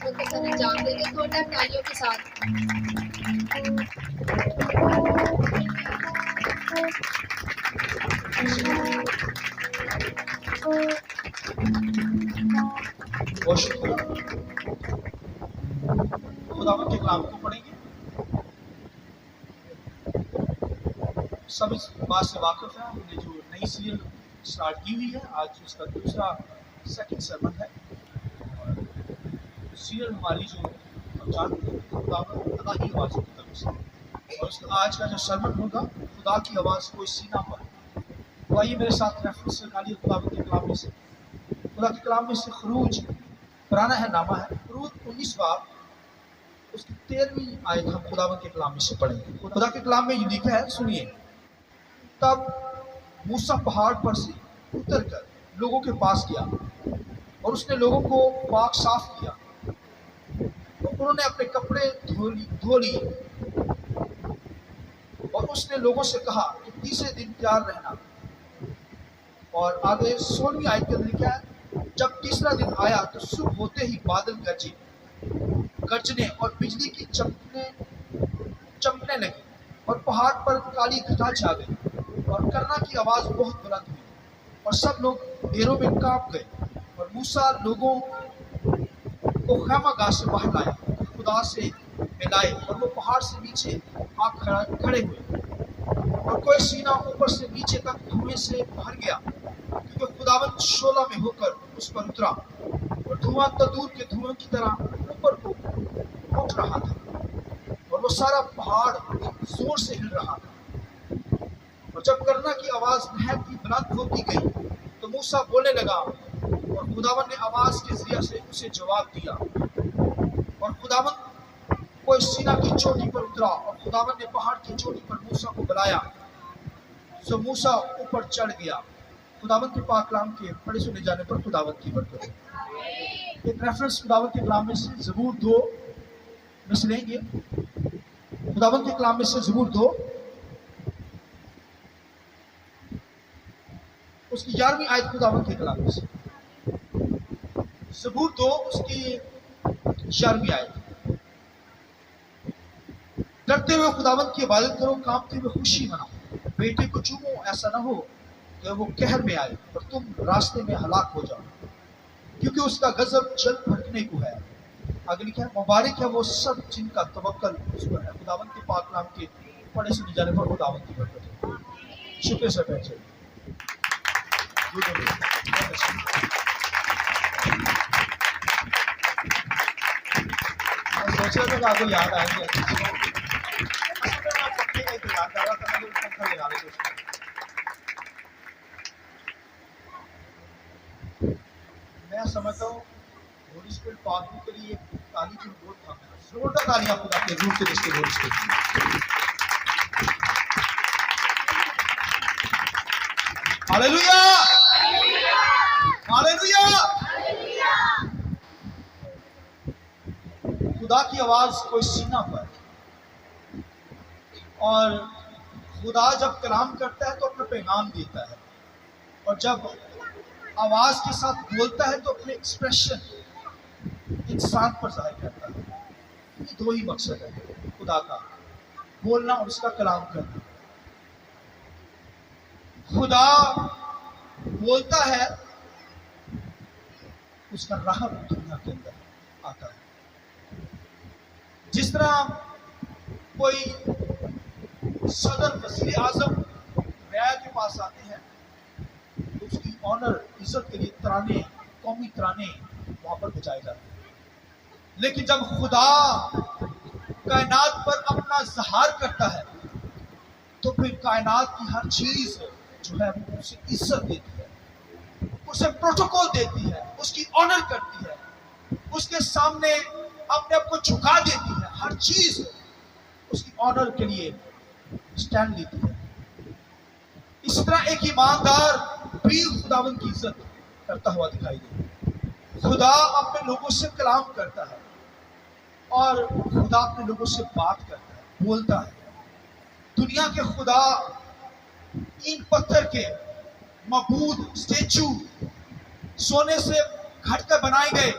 مختصر انجام دیں گے تھوڑا تالیوں کے ساتھ۔ بہت شکریہ۔ خداوند کے کلام کو پڑھیں گے۔ سب اس بات سے واقف ہیں، ہم نے جو نئی سیریل اسٹارٹ کی ہوئی ہے، آج اس کا دوسرا سیکنڈ سرمن ہے۔ سیریل ہماری جو ہم جانتے ہیں خداوند خدا کی آواز کی طرف سے، اور اس کا آج کا جو سرمن ہوگا خدا کی آواز کوئی سینہ پر۔ تو آئیے میرے ساتھ ریفرنس نکالیے خداوند کے کلام میں سے، خدا کے کلام میں سے خروج پرانا ہے نامہ ہے، خروج 19 باب اس کی 13ویں آیت ہم خداوند کے کلام میں سے پڑھیں گے۔ خدا کے کلام میں یہ لکھا ہے، سنیے۔ تب موسیٰ پہاڑ پر سے اتر کر لوگوں کے پاس گیا اور اس نے لوگوں کو پاک صاف کیا، تو انہوں نے اپنے کپڑے دھو لیے، اور اس نے لوگوں سے کہا کہ تیسرے دن تیار رہنا۔ اور آگے 16ویں آیت کے اندر لکھا ہے، جب تیسرا دن آیا تو صبح ہوتے ہی بادل گرجنے اور بجلی کی چمکنے لگی، اور پہاڑ پر کالی گھٹا چھا گئی، اور کرنا کی آواز بہت بلند ہوئی، اور سب لوگ ڈیروں میں کانپ گئے۔ اور موسیٰ لوگوں کو خیمہ گاہ سے باہر لایا، خدا سے ملائے، اور وہ پہاڑ سے نیچے آ کھڑے ہوئے، اور کوئی سینہ اوپر سے نیچے تک دھوئیں سے بھر گیا، کیونکہ خداوند شعلہ میں ہو کر اس پر اترا، اور دھواں تندور کے دھوئیں کی طرح اوپر کو اٹھ رہا تھا، اور وہ سارا پہاڑ زور سے ہل رہا تھا۔ اور جب کرنا کی آواز نہایت ہی بلند ہوتی گئی تو موسیٰ بولنے لگا، اور خداوند نے آواز کے ذریعے سے اسے جواب دیا، اور خداوند کوئی سینہ کی چوٹی پر اترا، اور خداوند نے پہاڑ کی چوٹی پر موسیٰ کو بلایا، سو موسیٰ اوپر چڑھ گیا۔ خداوند کے پاک کلام کے پڑھے سنے جانے پر خداوند کی برکت ہو۔ ایک ریفرنس خداوند کے کلام میں سے زبور 2 میں سے لیں گے۔ خداوند کے کلام میں سے زبور 2 اس کی 11ویں آیت خداوند کے کلام میں سے، زبور 2 اس کی 11ویں آیت۔ ڈرتے ہوئے خداوند کی عبادت کرو، کانپتے ہوئے خوشی مناؤ، بیٹے کو چومو، ایسا نہ ہو کہ وہ قہر میں آئے اور تم راستے میں ہلاک ہو جاؤ، کیونکہ اس کا غضب جلد بھڑکنے کو ہے۔ آگے لکھا ہے، مبارک ہے وہ سب جن کا توکل اس پر ہے۔ خداوند کے پاک کلام کے پڑھے سنے جانے پر خداوند کی برکت ہو۔ شکریہ سر بیٹھے۔ میں سوچ رہا تھا کہ آپ کو یاد آئیں گے، میں سمجھتا ہوں ہولی اسپرٹ پاک کے لیے تالی کی بہت کام ہے۔ زوردار تالیاں خدا کے روح کے رشتے ہولی اسپرٹ۔ Hallelujah, hallelujah. خدا کی آواز کوئی سینہ پر، اور خدا جب کلام کرتا ہے تو اپنا پیغام دیتا ہے، اور جب آواز کے ساتھ بولتا ہے تو اپنے ایکسپریشن انسان پر ظاہر کرتا ہے۔ یہ 2 ہی مقصد ہے خدا کا، بولنا اور اس کا کلام کرنا۔ خدا بولتا ہے، اس کا رحم دنیا کے اندر آتا ہے۔ جس طرح کوئی صدر وزیر اعظم رعایا کے پاس آتے ہیں تو اس کی آنر عزت کے لیے ترانے، قومی ترانے وہاں پر بجائے جاتے ہیں، لیکن جب خدا کائنات پر اپنا اظہار کرتا ہے تو پھر کائنات کی ہر چیز جو ہے وہ اسے عزت دیتی ہے، اسے پروٹوکول دیتی ہے، اس کی آنر کرتی ہے، اس کے سامنے اپنے آپ کو جھکا دیتی ہے، ہر چیز اس کی آنر کے لیے سٹینڈ لیتی ہے۔ اس طرح ایک ایماندار بھی خداوند کی عزت کرتا ہوا دکھائی دے۔ خدا اپنے لوگوں سے کلام کرتا ہے، اور خدا اپنے لوگوں سے بات کرتا ہے، بولتا ہے۔ دنیا کے خدا اینٹ پتھر کے معبود اسٹیچو، سونے سے گھڑ کر بنائے گئے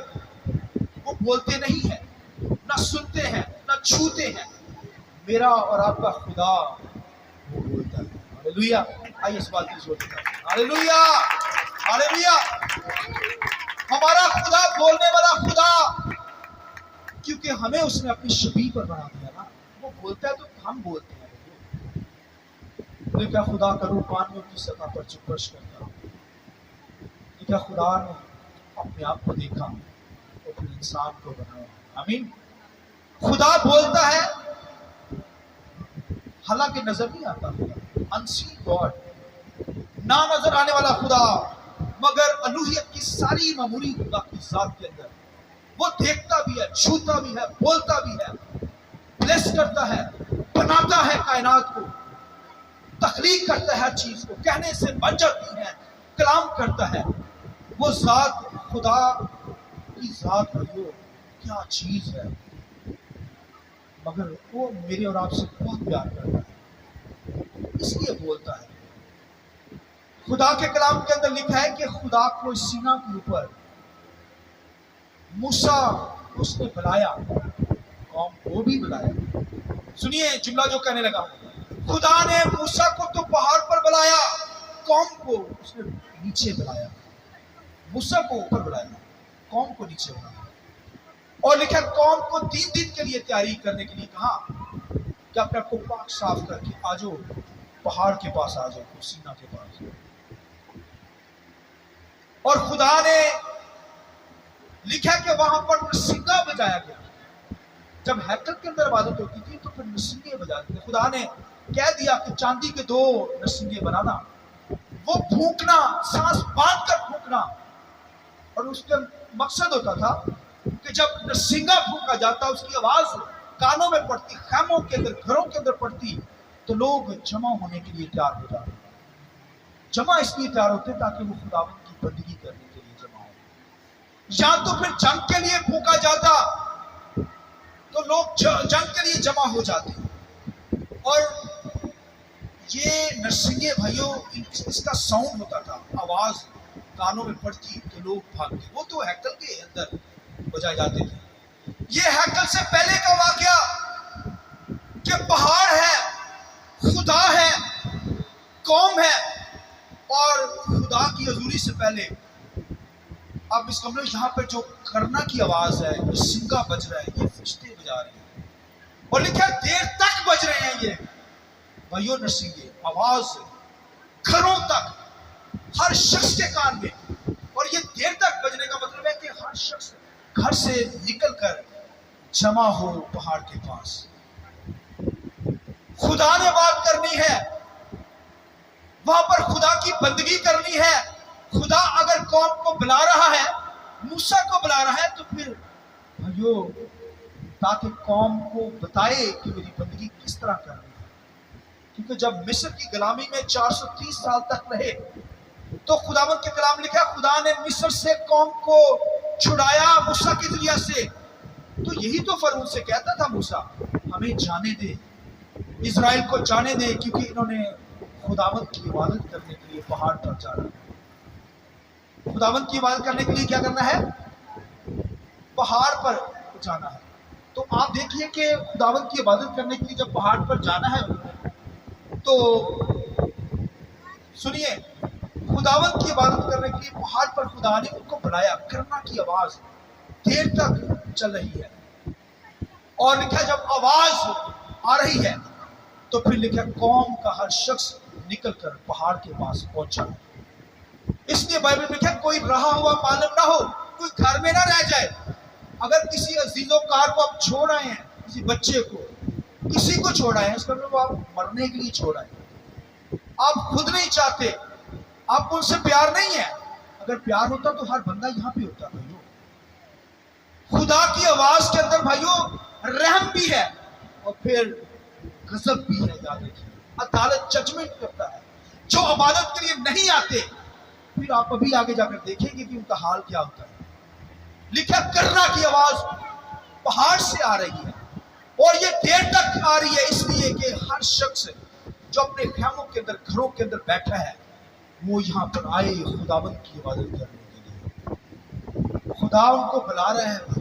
وہ بولتے نہیں ہیں، نہ سنتے ہیں، نہ چھوتے ہیں. میرا اور آپ کا خدا وہ بولتا ہے. ہاللیلویا. آئیے اس بات کی زور سے کریں. ہاللیلویا ہاللیلویا. ہمارا خدا بولنے والا خدا، کیونکہ ہمیں اس نے اپنی شبیہ پر بنا دیا نا. وہ بولتا ہے تو ہم بولتے ہیں. کیا خدا کا روح پانیوں کی سطح پر چپرش کرتا ہوں. کیا خدا نے اپنے آپ کو دیکھا اور پھر انسان کو بنایا. آمین. خدا بولتا ہے حالانکہ نظر نہیں آتا خدا. انسین گاڈ، نہ نظر آنے والا خدا، مگر الوہیت کی ساری معمولی خدا کی ذات کے اندر وہ دیکھتا بھی ہے، چھوتا بھی ہے، بولتا بھی ہے، بلیس کرتا ہے، بناتا ہے کائنات کو، تخلیق کرتا ہے ہر چیز کو، کہنے سے بن جاتی ہے، کلام کرتا ہے. وہ ذات خدا کی ذات بھائیو کیا چیز ہے. مگر وہ میرے اور آپ سے بہت پیار کرتا ہے، اس لیے بولتا ہے. خدا کے کلام کے اندر لکھا ہے کہ خدا کو سینا کے اوپر موسیٰ اس نے بلایا، قوم کو بھی بلایا. سنیے جملہ جو کہنے لگا ہوں. خدا نے موسیٰ کو تو پہاڑ پر بلایا، قوم کو اس نے نیچے بلایا. موسیٰ کو اوپر بلایا، قوم کو نیچے بلایا. اور لکھا قوم کو 3 دن کے لیے تیاری کرنے کے لیے کہا کہ اپنے آپ کو پاک صاف کر کے آ جاؤ، پہاڑ کے پاس آ جاؤ، سینا کے پاس. اور خدا نے لکھا کہ وہاں پر نرسنگا بجایا گیا. جب ہیکل کے اندر عبادت ہوتی تھی تو پھر نرسنگے بجاتے تھے. خدا نے کہہ دیا کہ چاندی کے 2 نرسنگے بنانا، وہ پھونکنا، سانس باندھ کر پھونکنا. اور اس کا مقصد ہوتا تھا کہ جب نرسنگا پھونکا جاتا، اس کی آواز کانوں میں پڑتی، خیموں کے اندر، گھروں کے اندر پڑتی، تو لوگ جمع ہونے کے لیے تیار ہو جاتے. جمع اس لیے تیار ہوتے تاکہ وہ خداوند کی بندگی کرنے کے لیے جمع ہو. یا تو پھر جنگ کے لیے پھونکا جاتا تو لوگ جنگ کے لیے جمع ہو جاتے. اور یہ نرسنگے بھائیوں، اس کا ساؤنڈ ہوتا تھا، آواز کانوں میں پڑتی تو لوگ بھاگتے. وہ تو ہیکل کے اندر بجائے جاتے تھے. یہ ہیکل سے پہلے کا واقعہ کہ پہاڑ ہے، خدا ہے، قوم ہے، اور خدا کی حضوری سے پہلے اب اس کمرے یہاں پہ جو کرنا کی آواز ہے، یہ سنگا بج رہا ہے، یہ فرشتے بجا رہے ہیں. اور لکھا دیر تک بج رہے ہیں یہ بھائیو نرسنگے، آواز گھروں تک، ہر شخص کے کان میں. اور یہ دیر تک بجنے کا مطلب ہے کہ ہر شخص گھر سے نکل کر جمع ہو پہاڑ کے پاس. خدا نے بات کرنی ہے، وہاں پر خدا کی بندگی کرنی ہے. خدا اگر قوم کو بلا رہا ہے، موسیٰ کو بلا رہا ہے، تو پھر بھائیو تاکہ قوم کو بتائے کہ میری بندگی کس طرح کرنی ہے. کیونکہ جب مصر کی غلامی میں 430 سال تک رہے تو خداوند کے کلام لکھا خدا نے مصر سے قوم کو چھڑایا موسیٰ کے ذریعہ سے. تو یہی تو فرعون سے کہتا تھا موسیٰ ہمیں جانے دے، اسرائیل کو جانے دے، کیونکہ انہوں نے خداوند کی عبادت کرنے کے لیے پہاڑ پر جانا ہے. خداوند کی عبادت کرنے کے لیے کیا کرنا ہے؟ پہاڑ پر جانا ہے. تو آپ دیکھیے کہ خداوند کی عبادت کرنے کے لیے جب پہاڑ پر جانا ہے تو سنیے، خداوند کی عبادت کرنے کے لیے پہاڑ پر خدا نے ان کو بلایا. کرنا کی آواز دیر تک چل رہی ہے. اور لکھا جب آواز آ رہی ہے تو پھر لکھا قوم کا ہر شخص نکل کر پہاڑ کے پاس پہنچا. اس لیے بائبل میں لکھا کوئی رہا ہوا معلوم نہ ہو، کوئی گھر میں نہ رہ جائے. اگر کسی عزیز و کار کو آپ چھوڑ آئے ہیں، کسی بچے کو، کسی کو چھوڑ آئے ہیں، اس کا مطلب آپ مرنے کے لیے چھوڑ آئے ہیں. آپ خود نہیں چاہتے، آپ کو ان سے پیار نہیں ہے. اگر پیار ہوتا تو ہر بندہ یہاں پہ ہوتا. بھائیو خدا کی آواز کے اندر بھائیو رحم بھی ہے اور پھر غضب بھی ہے. یاد رکھیے عدالت ججمنٹ کرتا ہے. جو عبادت کے لیے نہیں آتے پھر آپ ابھی آگے جا کر دیکھیں گے کہ ان کا حال کیا ہوتا ہے. لکھا کرنا کی آواز پہاڑ سے آ رہی ہے اور یہ دیر تک آ رہی ہے اس لیے کہ ہر شخص جو اپنے خیموں کے اندر، گھروں کے اندر بیٹھا ہے، وہ یہاں پر آئے خداوند کی عبادت کرنے کے لیے. خدا ان کو بلا رہے ہیں.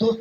2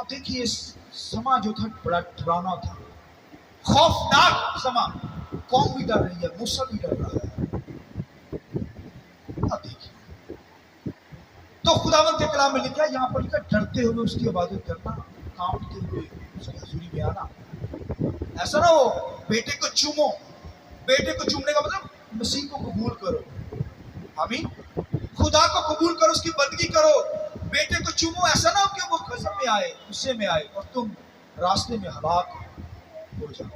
اب دیکھیے سما جو تھا بڑا ڈرانا تھا، خوفناک سما، قوم بھی ڈر رہی ہے، موسیٰ بھی ڈر رہا ہے۔ اب دیکھیے تو خداوند کے کلام میں لکھا ہے، یہاں پر لکھا ڈرتے ہوئے اس کی عبادت کرنا، کانپتے ہوئے اس کی حضوری میں آنا۔ ایسا نہ ہو بیٹے کو چومو، بیٹے کو چومنے کا مطلب مسیح کو قبول کرو، آمین، خدا کو قبول کرو، اس کی بندگی کرو۔ بیٹے کو چومو، ایسا نہ ہو کہ وہ غضب میں آئے، غصے میں آئے اور تم راستے میں ہلاک ہو جاؤ۔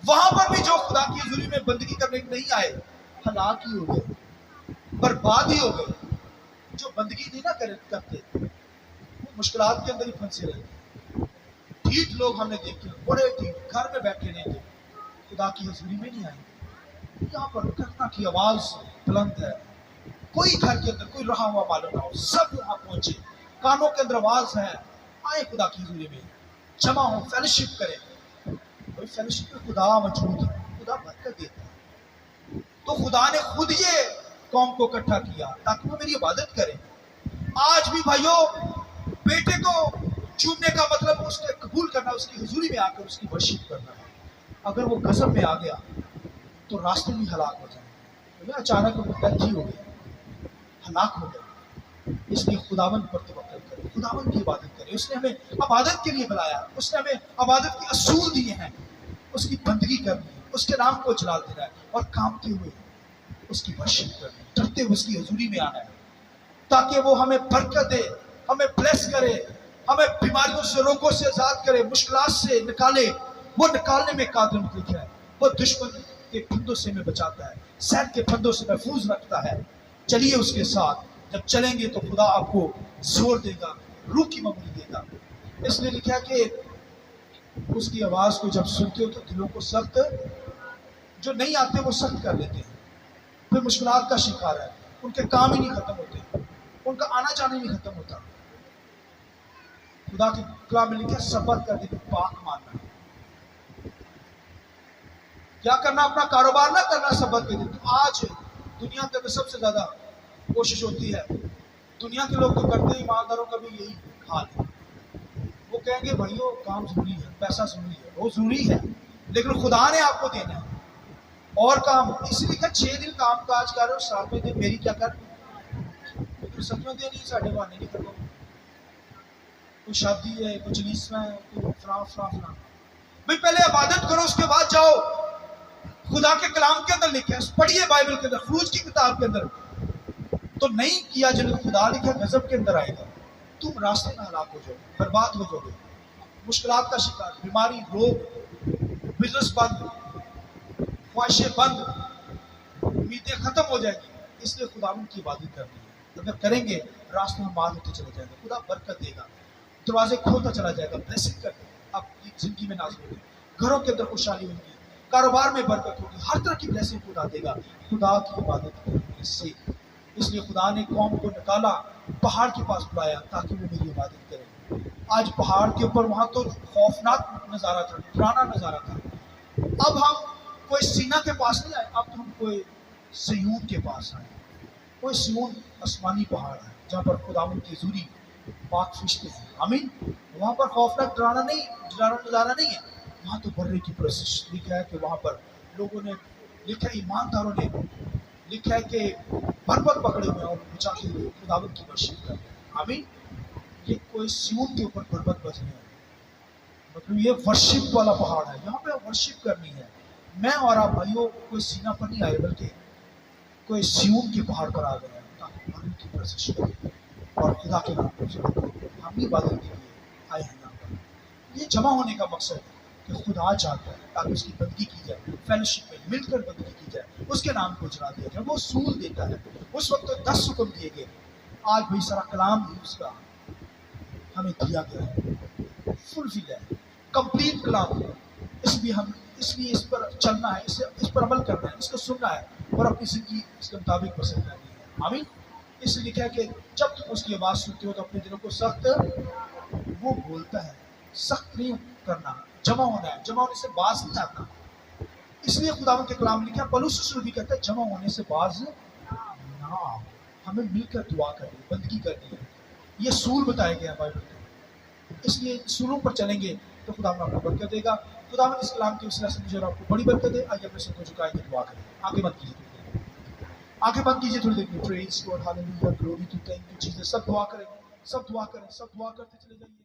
وہاں پر بھی جو خدا کی حضوری میں بندگی کرنے نہیں آئے، ہلاک ہی ہو گئے، برباد ہی ہو گئے۔ جو بندگی نہیں نہ کرتے وہ مشکلات کے اندر ہی پھنسے رہتے۔ ٹھیک لوگ ہم نے دیکھے، بڑے ٹھیک گھر میں بیٹھے رہتے، خدا کی حضوری میں نہیں آئے۔ یہاں پر کرنا کی آواز بلند ہے، کوئی گھر کے اندر کوئی رہا ہوا معلوم نہ ہو، سب یہاں پہنچے، کانوں کے اندر آواز ہے، آئے خدا کی حضوری میں، جمع ہو، فیلوشپ کریں۔ اور فیلوشپ میں خدا موجود ہے، خدا برکت دیتا ہے۔ تو خدا نے خود یہ قوم کو اکٹھا کیا تاکہ وہ میری عبادت کرے۔ آج بھی بھائیوں، بیٹے کو چومنے کا مطلب اس کو قبول کرنا، اس کی حضوری میں آ کر اس کی ورشپ کرنا ہے۔ اگر وہ غضب میں آ گیا تو راستے میں ہلاک ہو جائے گا، اچانک وہ ڈیتھ ہی ہو گئی، ہلاک ہو گیا۔ اس لیے خداوند پر توکل کرے، خداوند کی عبادت کرے۔ اس نے ہمیں عبادت کے لیے بلایا، اس نے ہمیں عبادت کے اصول دیے ہیں، اس کی بندگی کرنی ہے، اس کے نام کو جلال دینا ہے اور کامتے ہوئے اس کی ورشپ کرنی ہے، ڈرتے ہوئے اس کی حضوری میں آنا ہے تاکہ وہ ہمیں برکت دے، ہمیں بلیس کرے، ہمیں بیماریوں سے، روگوں سے آزاد کرے، مشکلات سے نکالے۔ وہ نکالنے میں قادر لکھا ہے، وہ دشمن کے پھندوں سے ہمیں بچاتا ہے، شر کے پھندوں سے محفوظ رکھتا ہے۔ چلیے اس کے ساتھ، جب چلیں گے تو خدا آپ کو زور دے گا، روح کی مملی دے گا۔ اس نے لکھا کہ اس کی آواز کو جب سنتے ہو تو دلوں کو سخت، جو نہیں آتے وہ سخت کر لیتے ہیں، پھر مشکلات کا شکار ہے، ان کے کام ہی نہیں ختم ہوتے، ان کا آنا جانا ہی نہیں ختم ہوتا۔ خدا کے کلام میں لکھا صبر کر کے پاک ماننا، کیا کرنا؟ اپنا کاروبار نہ کرنا صبر کے دن۔ آج دنیا کے اندر سب سے زیادہ کوشش ہوتی ہے، دنیا کے لوگ تو کرتے ہیں، ایمانداروں کا بھی یہی حال ہے، وہ کہیں گے بھائیو کام ضروری ہے، پیسہ ضروری ہے، وہ ضروری ہے، لیکن خدا نے آپ کو دینا ہے اور کام، اس لیے کہ 6 دن کام کاج کر رہے ہو، 7ویں دن میری کیا کر، لیکن 7ویں دن ہی ساڑھے بہانے نہیں کرو، کوئی شادی ہے، کوئی جلیسہ ہے، کوئی فلاں فلاں فلاں۔ بھائی پہلے عبادت کرو، اس کے بعد جاؤ۔ خدا کے کلام کے اندر لکھا ہے، پڑھیے بائبل کے اندر، خروج کی کتاب کے اندر، تو نہیں کیا جن خدا لکھا غضب کے اندر آئے گا، تم راستے میں ہلاک ہو جاؤ گے، برباد ہو جاؤ گے، مشکلات کا شکار، بیماری، روگ، بزنس بند، خواہشیں بند، امیدیں ختم ہو جائیں گی۔ اس لیے خدا کی عبادت کرنی ہے، اگر کریں گے راستے میں بات ہوتے چلے جائیں گے، خدا برکت دے گا، دروازے کھولتا چلا جائے گا، بلیسنگ کر کے آپ کی زندگی میں نازل ہوگی، گھروں کے اندر خوشحالی ہوگی، کاروبار میں برکت ہوگی، ہر طرح کی بلیسنگ خدا دے گا خدا کی عبادت کرنے سے۔ اس لیے خدا نے قوم کو نکالا، پہاڑ کے پاس بلایا تاکہ وہ میری عبادت کرے۔ آج پہاڑ کے اوپر وہاں تو خوفناک نظارہ تھا، ڈرانا نظارہ تھا، اب ہم کوئی سینا کے پاس نہیں آئے، اب تو ہم کوئی سیون کے پاس آئے۔ کوئی سیون آسمانی پہاڑ ہے جہاں پر خداوند کی حضوری پاک فرشتے ہیں، آمین۔ وہاں پر خوفناک ڈرانا نظارہ نہیں ہے، وہاں تو برے کی پرستش لکھا ہے کہ وہاں پر لوگوں نے لکھا ہے، ایمانداروں نے لکھا ہے کہ بربت پکڑے ہوئے اور بچاتے ہوئے خداوند کی ورشپ کر رہے ہیں، آمین۔ یہ کوئی سیون کے اوپر بربت بج رہے ہیں، مطلب یہ ورشپ والا پہاڑ ہے، یہاں پہ ورشپ کرنی ہے۔ میں اور آپ بھائیوں کوئی سینا پر نہیں آئے بلکہ کوئی سیون کے پہاڑ پر آ گئے ہیں تاکہ برے کی پرستش کریں اور خدا کے نام کو جلال دیں۔ ہم عبادت کے لیے آئے ہیں یہاں پر۔ یہ جمع ہونے کا مقصد ہے کہ خدا چاہتا ہے تاکہ اس کی بندگی کی جائے، فیلوشپ میں مل کر بندگی کی جائے، اس کے نام کو جلا دیا جائے۔ وہ اصول دیتا ہے، اس وقت 10 حکم دیے گئے، آج بھی سارا کلام ہی اس کا ہمیں دیا گیا ہے، فلفل ہے، کمپلیٹ کلام ہے۔ اس لیے اس پر چلنا ہے، اس پر عمل کرنا ہے، اس کو سننا ہے اور اپنی زندگی اس کے مطابق بسر کرنی ہے، آمین۔ اس لیے لکھا ہے کہ جب تم اس کی آواز سنتے ہو تو اپنے دلوں کو سخت، وہ بولتا ہے سخت نہیں کرنا، جمع ہونا ہے، جمع ہونے سے باز نہیں آتا۔ اس لیے خداوند کے کلام لکھا ہے، پولس رسول بھی کہتا ہے جمع ہونے سے باز نہ آؤ، ہمیں مل کر دعا کرنی ہے، بندگی کرنی ہے، یہ اصول بتائے گئے ہیں بائبل میں۔ اس لیے اصولوں پر چلیں گے تو خدا ہم آپ کو برکت دے گا. خدا اس کلام کے وسیلہ سے مجھے اور آپ کو بڑی برکت دے. آئیے اپنے سر کو جھکائیں گے, دعا کریں. آگے مت کیجیے, آگے بند کیجیے تھوڑی دیر. Praise God, hallelujah, glory to, thank you Jesus. سب دعا کریں, سب دعا کریں, سب دعا کرتے چلے جائیے.